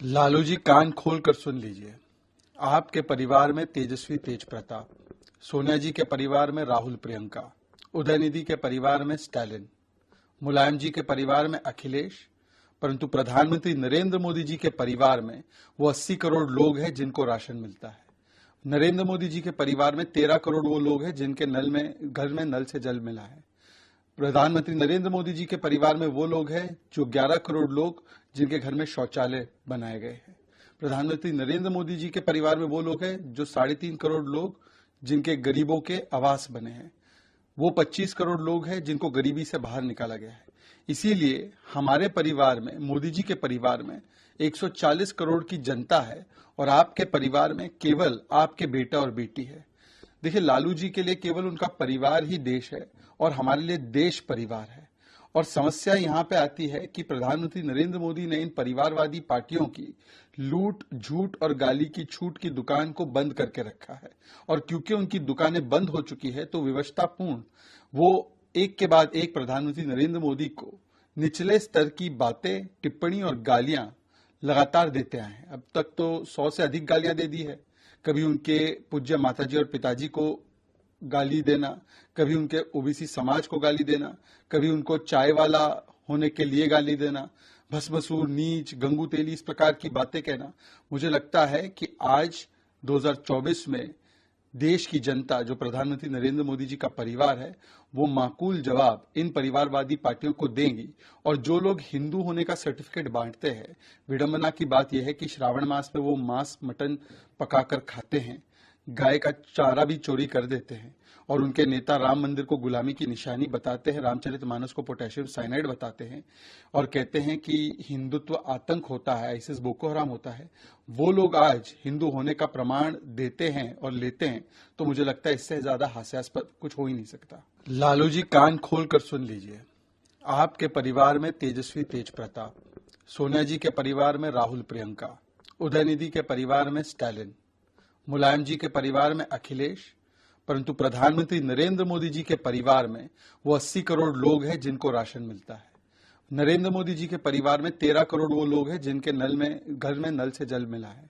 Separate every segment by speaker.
Speaker 1: लालू जी कान खोल कर सुन लीजिए। आपके परिवार में तेजस्वी तेज प्रताप, सोनिया जी के परिवार में राहुल प्रियंका, उदयनिधि के परिवार में स्टालिन, मुलायम जी के परिवार में अखिलेश, परंतु प्रधानमंत्री नरेंद्र मोदी जी के परिवार में वो 80 करोड़ लोग हैं जिनको राशन मिलता है। नरेंद्र मोदी जी के परिवार में 13 करोड़ वो लोग हैं जिनके घर में नल से जल मिला है। प्रधानमंत्री नरेंद्र मोदी जी के परिवार में वो लोग हैं जो 11 करोड़ लोग जिनके घर में शौचालय बनाए गए हैं। प्रधानमंत्री नरेंद्र मोदी जी के परिवार में वो लोग हैं जो 3.5 करोड़ लोग जिनके गरीबों के आवास बने हैं। वो 25 करोड़ लोग हैं जिनको गरीबी से बाहर निकाला गया है। इसीलिए हमारे परिवार में, मोदी जी के परिवार में 140 करोड़ की जनता है और आपके परिवार में केवल आपके बेटा और बेटी है। देखिए, लालू जी के लिए केवल उनका परिवार ही देश है और हमारे लिए देश परिवार है। और समस्या यहाँ पे आती है कि प्रधानमंत्री नरेंद्र मोदी ने इन परिवारवादी पार्टियों की लूट, झूठ और गाली की छूट की दुकान को बंद करके रखा है। और क्योंकि उनकी दुकानें बंद हो चुकी है तो विवशतापूर्ण वो एक के बाद एक प्रधानमंत्री नरेंद्र मोदी को निचले स्तर की बातें, टिप्पणी और गालियां लगातार देते आए हैं। अब तक तो 100 से अधिक गालियां दे दी है। कभी उनके पूज्य माताजी और पिताजी को गाली देना, कभी उनके ओबीसी समाज को गाली देना, कभी उनको चाय वाला होने के लिए गाली देना, भस्मसूर, नीच, गंगू तेली, इस प्रकार की बातें कहना। मुझे लगता है कि आज 2024 में देश की जनता, जो प्रधानमंत्री नरेंद्र मोदी जी का परिवार है, वो माकूल जवाब इन परिवारवादी पार्टियों को देंगी। और जो लोग हिंदू होने का सर्टिफिकेट बांटते हैं, विडंबना की बात यह है कि श्रावण मास में वो मांस मटन पकाकर खाते हैं, गाय का चारा भी चोरी कर देते हैं और उनके नेता राम मंदिर को गुलामी की निशानी बताते हैं, रामचरितमानस को पोटेशियम साइनाइड बताते हैं और कहते हैं कि हिंदुत्व आतंक होता है, आईसिस बोको हराम होता है। वो लोग आज हिंदू होने का प्रमाण देते हैं और लेते हैं, तो मुझे लगता है इससे ज्यादा हास्यास्पद कुछ हो ही नहीं सकता। लालू जी कान खोल कर सुन लीजिए। आपके परिवार में तेजस्वी तेज प्रताप, सोनिया जी के परिवार में राहुल प्रियंका, उदयनिधि के परिवार में स्टालिन, मुलायम जी के परिवार में अखिलेश, परंतु प्रधानमंत्री नरेंद्र मोदी जी के परिवार में वो 80 करोड़ लोग हैं जिनको राशन मिलता है। नरेंद्र मोदी जी के परिवार में 13 करोड़ वो लोग हैं जिनके घर में नल से जल मिला है।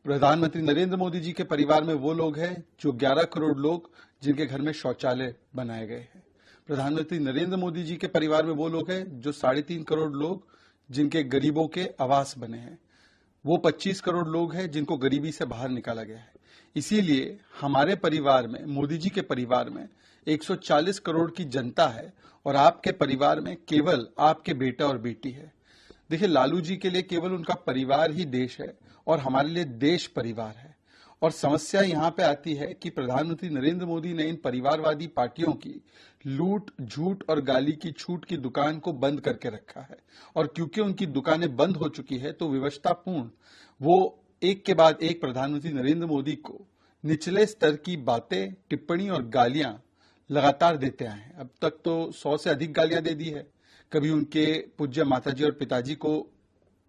Speaker 1: प्रधानमंत्री नरेंद्र मोदी जी के परिवार में वो लोग हैं जो 11 करोड़ लोग जिनके घर में शौचालय बनाए गए हैं। प्रधानमंत्री नरेंद्र मोदी जी के परिवार में वो लोग हैं जो 3.5 करोड़ लोग जिनके गरीबों के आवास बने हैं। वो 25 करोड़ लोग हैं जिनको गरीबी से बाहर निकाला गया है। इसीलिए हमारे परिवार में, मोदी जी के परिवार में 140 करोड़ की जनता है और आपके परिवार में केवल आपके बेटा और बेटी है। देखिए, लालू जी के लिए केवल उनका परिवार ही देश है और हमारे लिए देश परिवार है। और समस्या यहाँ पे आती है कि प्रधानमंत्री नरेंद्र मोदी ने इन परिवारवादी पार्टियों की लूट, झूठ और गाली की छूट की दुकान को बंद करके रखा है। और क्योंकि उनकी दुकानें बंद हो चुकी है तो विवशतापूर्ण वो एक के बाद एक प्रधानमंत्री नरेंद्र मोदी को निचले स्तर की बातें, टिप्पणी और गालियां लगातार देते आए हैं। अब तक तो 100 से अधिक गालियां दे दी है। कभी उनके पूज्य माताजी और पिताजी को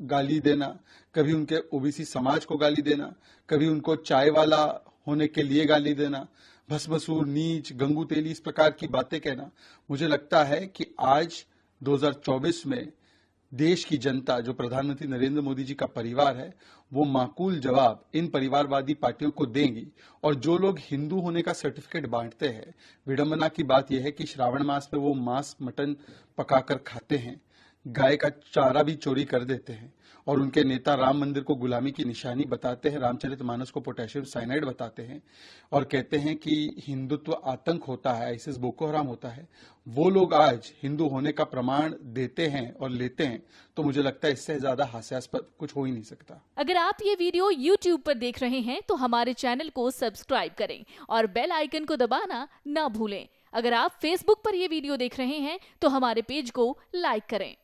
Speaker 1: गाली देना, कभी उनके ओबीसी समाज को गाली देना, कभी उनको चाय वाला होने के लिए गाली देना, भस्मसूर, नीच, गंगू तेली, इस प्रकार की बातें कहना। मुझे लगता है कि आज 2024 में देश की जनता, जो प्रधानमंत्री नरेंद्र मोदी जी का परिवार है, वो माकूल जवाब इन परिवारवादी पार्टियों को देंगी। और जो लोग हिंदू होने का सर्टिफिकेट बांटते हैं, विडंबना की बात यह है कि श्रावण मास में वो मांस मटन पकाकर खाते हैं, गाय का चारा भी चोरी कर देते हैं और उनके नेता राम मंदिर को गुलामी की निशानी बताते हैं, रामचरितमानस को पोटेशियम साइनाइड बताते हैं और कहते हैं कि हिंदुत्व आतंक होता है, आईसिस बोको हराम होता है। वो लोग आज हिंदू होने का प्रमाण देते हैं और लेते हैं, तो मुझे लगता है इससे ज्यादा हास्यास्पद कुछ हो ही नहीं सकता।
Speaker 2: अगर आप ये वीडियो YouTube पर देख रहे हैं तो हमारे चैनल को सब्सक्राइब करें और बेल आइकन को दबाना ना भूलें। अगर आप Facebook पर ये वीडियो देख रहे हैं तो हमारे पेज को लाइक करें।